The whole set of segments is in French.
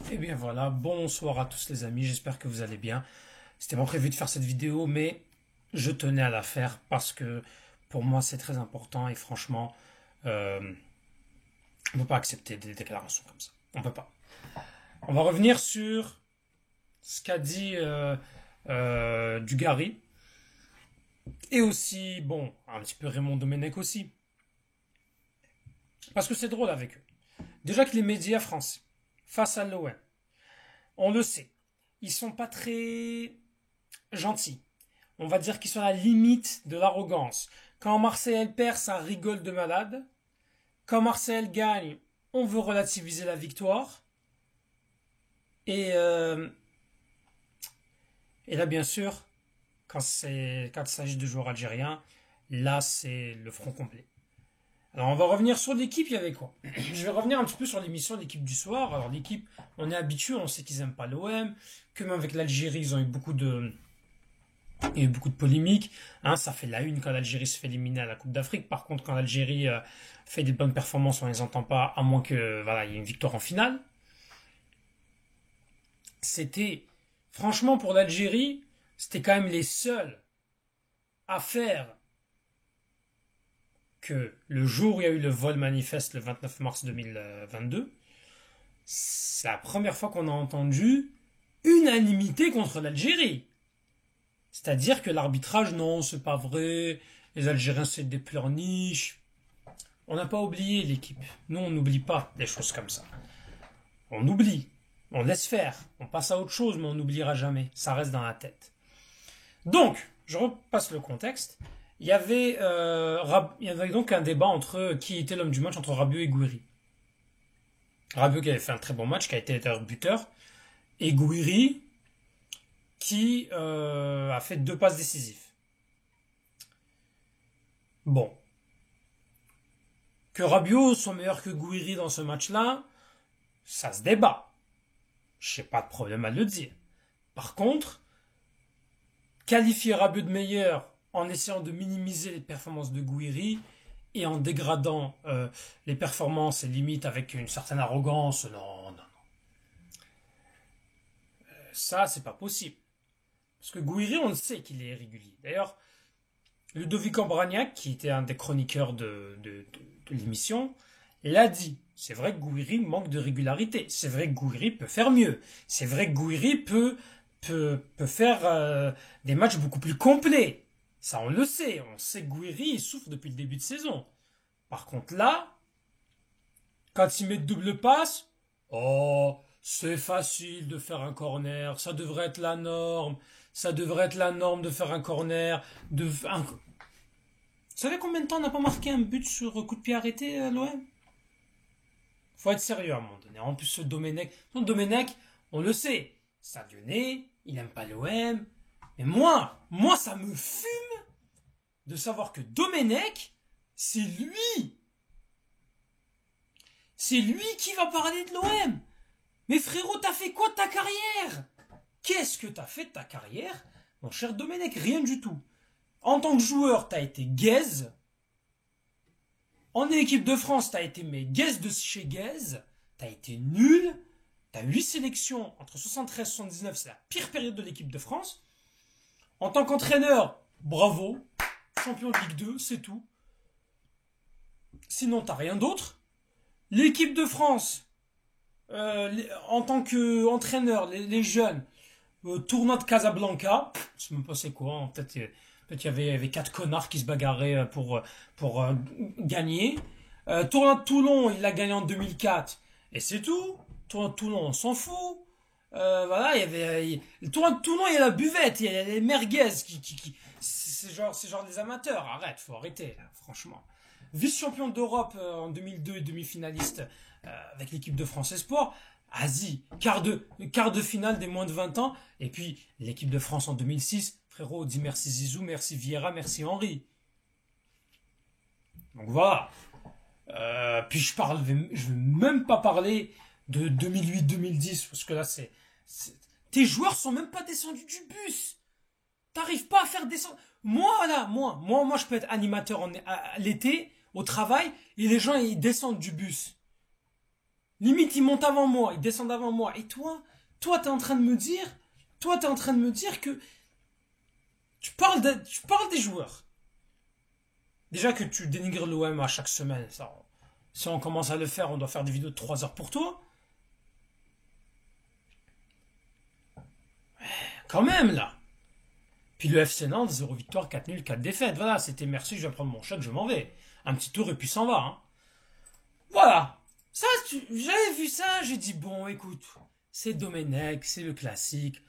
Eh bien voilà, bonsoir à tous les amis, j'espère que vous allez bien. C'était pas prévu de faire cette vidéo, mais je tenais à la faire parce que pour moi c'est très important et franchement, euh, on ne peut pas accepter des déclarations comme ça. On peut pas. On va revenir sur ce qu'a dit Dugarry et aussi, bon, un petit peu Raymond Domenech aussi. Parce que c'est drôle avec eux. Déjà que les médias français, face à l'OM, on le sait, ils sont pas très gentils. On va dire qu'ils sont à la limite de l'arrogance. Quand Marseille perd, ça rigole de malade. Quand Marseille gagne, on veut relativiser la victoire. Et, euh, et là, bien sûr, quand il s'agit de joueurs algériens, là, c'est le front complet. Alors, on va revenir sur l'équipe, il y avait quoi? Je vais revenir un petit peu sur l'émission de l'équipe du soir. Alors, l'équipe, on est habitué, on sait qu'ils aiment pas l'OM, que même avec l'Algérie, ils ont eu il y a eu beaucoup de polémiques. Hein, ça fait la une quand l'Algérie se fait éliminer à la Coupe d'Afrique. Par contre, quand l'Algérie fait des bonnes performances, on les entend pas, à moins que voilà, il y ait une victoire en finale. C'était, franchement, pour l'Algérie, c'était quand même les seuls à faire que le jour où il y a eu le vol manifeste, le 29 mars 2022, c'est la première fois qu'on a entendu unanimité contre l'Algérie. C'est-à-dire que l'arbitrage, non, c'est pas vrai. Les Algériens, c'est des pleurniches. On n'a pas oublié l'équipe. Nous, on n'oublie pas des choses comme ça. On oublie. On laisse faire. On passe à autre chose, mais on n'oubliera jamais. Ça reste dans la tête. Donc, je repasse le contexte. Il y avait donc un débat entre qui était l'homme du match entre Rabiot et Gouiri. Rabiot qui avait fait un très bon match, qui a été buteur. Et Gouiri qui a fait 2 passes décisives. Bon. Que Rabiot soit meilleur que Gouiri dans ce match-là, ça se débat. Je n'ai pas de problème à le dire. Par contre, qualifier Rabiot de meilleur en essayant de minimiser les performances de Gouiri et en dégradant les performances et limite avec une certaine arrogance, non, non. Ça, c'est pas possible. Parce que Gouiri, on le sait qu'il est irrégulier. D'ailleurs, Ludovic Ambragnac, qui était un des chroniqueurs de l'émission, l'a dit. C'est vrai que Gouiri manque de régularité. C'est vrai que Gouiri peut faire mieux. C'est vrai que Gouiri peut faire des matchs beaucoup plus complets. Ça, on le sait. On sait que Gouiri, il souffre depuis le début de saison. Par contre, là, quand il met de double passe, oh, c'est facile de faire un corner. Ça devrait être la norme. Ça devrait être la norme de faire un corner. Vous savez combien de temps on n'a pas marqué un but sur coup de pied arrêté à l'OM? Faut être sérieux à un moment donné. En plus, ce Domenech. Non, Domenech, on le sait. C'est un Lyonnais, il n'aime pas l'OM. Mais moi, ça me fume de savoir que Domenech, c'est lui. C'est lui qui va parler de l'OM. Mais frérot, t'as fait quoi de ta carrière? Qu'est-ce que t'as fait de ta carrière, mon cher Domenech? Rien du tout. En tant que joueur, t'as été gaze. En équipe de France, t'as été mais gaze de chez gaze. T'as été nul. T'as 8 sélections entre 73 et 79. C'est la pire période de l'équipe de France. En tant qu'entraîneur, bravo. Champion de Ligue 2, c'est tout. Sinon, t'as rien d'autre. L'équipe de France, en tant qu'entraîneur, les jeunes, tournoi de Casablanca, je sais même pas c'est quoi, hein, peut-être il y avait 4 connards qui se bagarraient pour gagner. Tournoi de Toulon, il l'a gagné en 2004, et c'est tout. Tournoi de Toulon, on s'en fout. Voilà, le tournoi de Toulon, il y a la buvette, il y a les merguez c'est genre des amateurs. Arrête, faut arrêter, là, franchement. Vice-champion d'Europe en 2002 et demi-finaliste avec l'équipe de France Espoir. Asie, quart de finale des moins de 20 ans. Et puis l'équipe de France en 2006. Frérot, dit merci Zizou, merci Vieira, merci Henry. Donc voilà. Puis je veux même pas parler de 2008-2010 parce que là tes joueurs sont même pas descendus du bus. T'arrives pas à faire descendre. Moi, je peux être animateur à l'été, au travail, et les gens, ils descendent du bus. Limite, ils montent avant moi, ils descendent avant moi. Et toi, t'es en train de me dire, que tu parles des joueurs. Déjà que tu dénigres l'OM à chaque semaine, ça, si on commence à le faire, on doit faire des vidéos de 3 heures pour toi. Quand même, là. Puis le FC Nantes, 0 victoire, 4 nuls, 4 défaites. Voilà, c'était merci, je vais prendre mon chèque, je m'en vais. Un petit tour et puis s'en va. Hein. Voilà. Ça, j'avais vu ça, j'ai dit, bon, écoute, c'est Domenech, c'est le classique.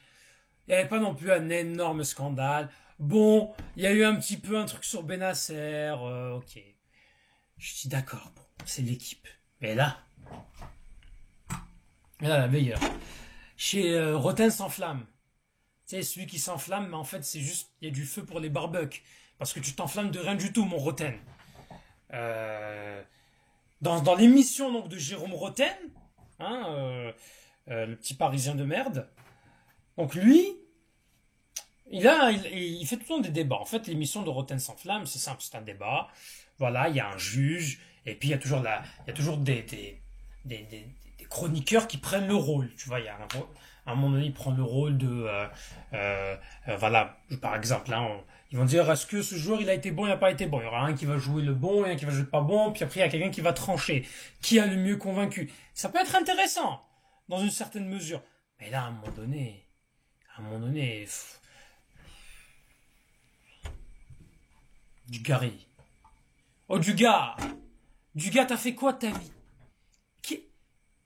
Il n'y avait pas non plus un énorme scandale. Bon, il y a eu un petit peu un truc sur Benasser, ok. Je dis d'accord, bon, c'est l'équipe. Mais là, la meilleure. Chez Roten s'enflamme. Tu sais, celui qui s'enflamme, mais en fait, c'est juste, il y a du feu pour les barbecues. Parce que tu t'enflammes de rien du tout, mon Roten. Euh, dans l'émission donc de Jérôme Roten, hein, le petit Parisien de merde. Donc lui, il fait tout le temps des débats. En fait, l'émission de Roten s'enflamme, c'est simple, c'est un débat. Voilà, il y a un juge, et puis il y a toujours des chroniqueurs qui prennent le rôle. Tu vois, à un moment donné, il prend le rôle de, voilà, par exemple, là, ils vont dire, est-ce que ce joueur, il a été bon, il n'a pas été bon. Il y aura un qui va jouer le bon, et un qui va jouer le pas bon, puis après, il y a quelqu'un qui va trancher. Qui a le mieux convaincu? Ça peut être intéressant, dans une certaine mesure. Mais là, à un moment donné, du Gary. Oh, du gars, t'as fait quoi de ta vie?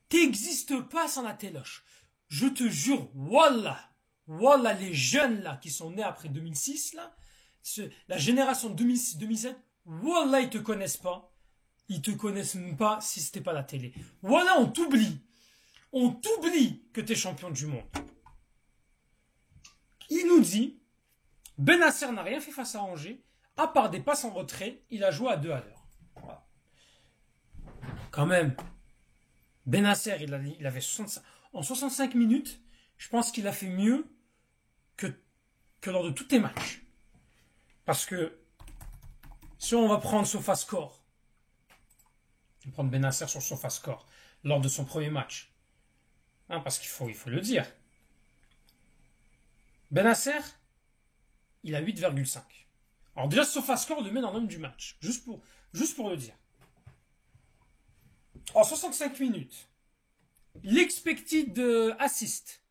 T'existes pas sans la téloche. Je te jure, Wallah, les jeunes là, qui sont nés après 2006 là, la génération 2006-2007, Wallah, ils te connaissent pas. Ils te connaissent même pas si c'était pas la télé. Wallah, on t'oublie. On t'oublie que t'es champion du monde. Il nous dit, Benasser n'a rien fait face à Angers, à part des passes en retrait, il a joué à 2 à l'heure. Voilà. Quand même, Benasser, il avait 65, en 65 minutes, je pense qu'il a fait mieux que lors de tous tes matchs. Parce que si on va prendre SofaScore, on va prendre Benasser sur SofaScore lors de son premier match, hein, parce qu'il faut le dire. Benasser, il a 8,5. Alors déjà, SofaScore le met dans l'homme du match, juste pour le dire. En 65 minutes, l'expected assist,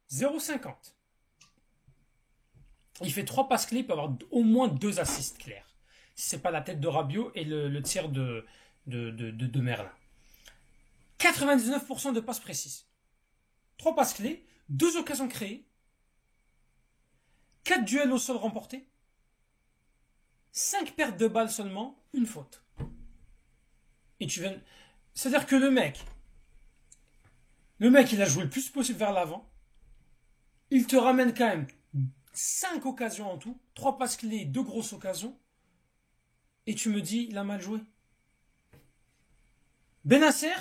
0,50. Il fait 3 passes clés, il peut avoir au moins 2 assists clairs. Si c'est pas la tête de Rabiot et le tir de Merlin. 99% de passes précises. 3 passes clés, 2 occasions créées, 4 duels au sol remportés, 5 pertes de balles seulement, une faute. Et tu viens... C'est-à-dire que le mec, il a joué le plus possible vers l'avant. Il te ramène quand même 5 occasions en tout, 3 passes clés, 2 grosses occasions. Et tu me dis, il a mal joué. Benasser,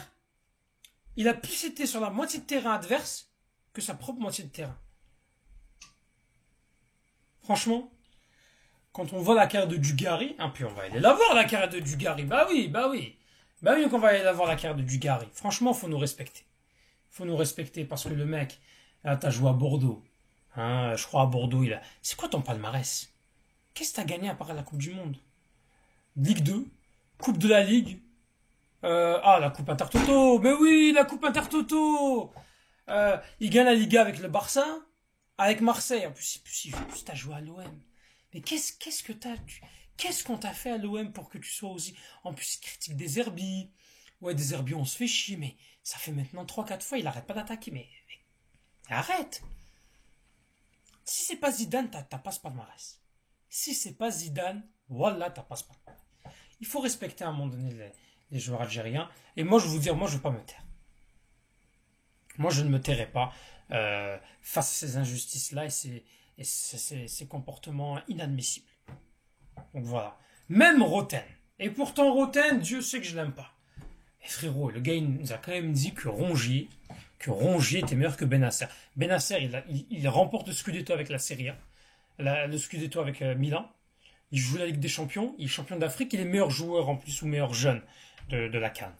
il a plus été sur la moitié de terrain adverse que sa propre moitié de terrain. Franchement, quand on voit la carrière de Dugarry, hein, puis on va aller la voir la carrière de Dugarry, bah oui, qu'on va aller la voir la carrière de Dugarry. Franchement, faut nous respecter. Faut nous respecter parce que le mec, là, t'as joué à Bordeaux. Hein, je crois à Bordeaux, c'est quoi ton palmarès? Qu'est-ce que t'as gagné à part la Coupe du Monde? Ligue 2, Coupe de la Ligue. La Coupe Intertoto. Mais oui, la Coupe Intertoto. Il gagne la Liga avec le Barça, avec Marseille. En plus t'as joué à l'OM. Mais qu'est-ce qu'on t'a fait à l'OM pour que tu sois aussi... En plus, il critique des Herbies. Ouais, des Herbies, on se fait chier, mais ça fait maintenant 3-4 fois, il arrête pas d'attaquer. Mais arrête. Si c'est pas Zidane, t'as pas ce palmarès. Si c'est pas Zidane, voilà, t'as pas ce palmarès. Il faut respecter à un moment donné les joueurs algériens. Et moi, je vais vous dire, moi, je ne vais pas me taire. Moi, je ne me tairai pas face à ces injustices-là et ces comportements inadmissibles. Donc voilà. Même Roten. Et pourtant, Roten, Dieu sait que je l'aime pas. Et frérot, le gars, il nous a quand même dit que Rongier était meilleur que Benasser. Benasser, il remporte le Scudetto avec la Serie A. Le Scudetto avec Milan. Il joue la Ligue des Champions. Il est champion d'Afrique. Il est meilleur joueur en plus ou meilleur jeune de la CAN.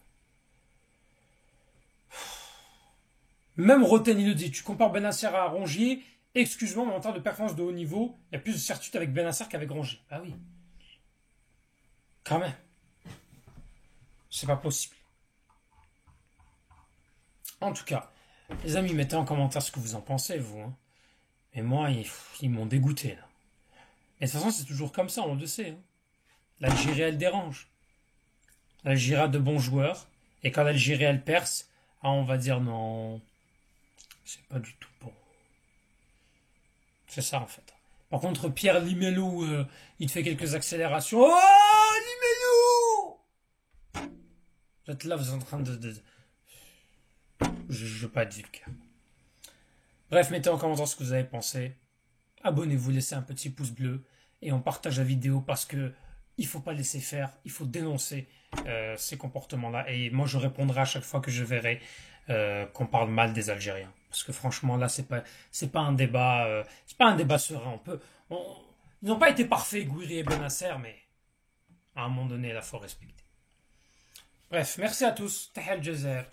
Même Roten, il le dit, tu compares Benasser à Rongier, excuse-moi, mais en termes de performance de haut niveau, il y a plus de certitude avec Benasser qu'avec Rongier. Ah oui. Quand même. C'est pas possible. En tout cas, les amis, mettez en commentaire ce que vous en pensez, vous. Hein. Mais moi, ils m'ont dégoûté, là. Et de toute façon, c'est toujours comme ça, on le sait. Hein. L'Algérie, elle dérange. L'Algérie a de bons joueurs. Et quand l'Algérie, elle perce, ah, on va dire non. C'est pas du tout bon. C'est ça, en fait. Par contre, Pierre Limelo, il te fait quelques accélérations. Oh, Limelo! Vous êtes là, vous êtes en train de... Je veux pas être vulgaire. Bref, mettez en commentaire ce que vous avez pensé. Abonnez-vous, laissez un petit pouce bleu. Et on partage la vidéo parce que il faut pas laisser faire. Il faut dénoncer ces comportements-là. Et moi, je répondrai à chaque fois que je verrai qu'on parle mal des Algériens. Parce que franchement, là, c'est pas un débat, c'est pas un débat serein. Ils n'ont pas été parfaits, Gouiri et Benasser, mais à un moment donné, il faut respecter. Bref, merci à tous. Tahal Jazer.